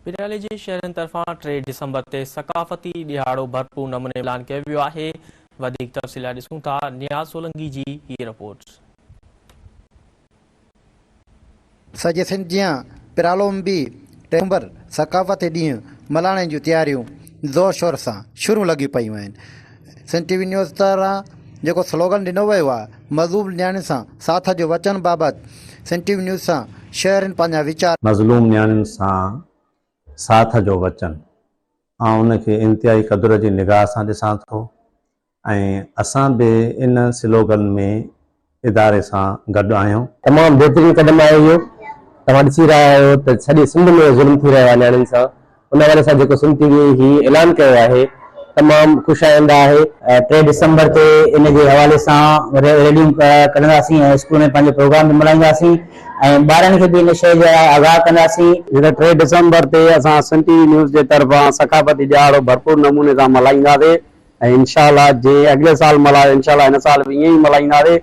पिराले जे शहरनि तरफ़ां 3 डिसंबर ते सकाफ़ती ॾियारो भरपूर नमूने ऐलान कयो वियो आहे। वधीक तफ़सीलात ॾिसूं था नियाज़ सोलंकी जी हीअ रिपोर्ट। सॼे सिंध जियां पिरालो में भी 3 डिसंबर सकाफ़ती ॾींहुं मल्हाइण जूं तयारियूं ज़ोर शोर सां शुरू लॻी पयूं आहिनि। सिंध टीवी न्यूज़ तरह जेको स्लोगन ॾिनो वियो आहे मज़लूम न्याणियुनि सां साथ जो वचन बाबति सिंध टीवी न्यूज़ सां शेयर पंहिंजा वीचार। मज़लूम न्याणियुनि सां साथ जो वचन उनखे इंतिहाई क़दुर जी निगाह सां ॾिसां थो ऐं असां बि इन स्लोगन में इदारे सां गॾु आहियूं। तमामु बेहतरीन क़दम आहे इहो। तव्हां ॾिसी रहिया आहियो त सॼे सिंध में ज़ुल्म थी रहियो आहे न्याणियुनि सां। उन वजह सां जेको सिंध टीवी ही ऐलान कयो आहे तमामु ख़ुशाइंदा आहे। 3 डिसंबर ते इन जे हवाले सां रैलियूं कंदासीं ऐं स्कूल में पंहिंजो प्रोग्राम बि मल्हाईंदासीं ऐं ॿारनि खे बि इन शइ जे आगाह कंदासीं। 3 डिसंबर ते असां सिंध टीवी न्यूज़ जे तरफ़ां सकाफ़ती ॾियारो भरपूर नमूने सां मल्हाईंदासीं ऐं इंशाअल्लाह जे अॻिले साल मल्हायो इंशाअल्लाह हिन साल बि ईअं ई मल्हाईंदासीं।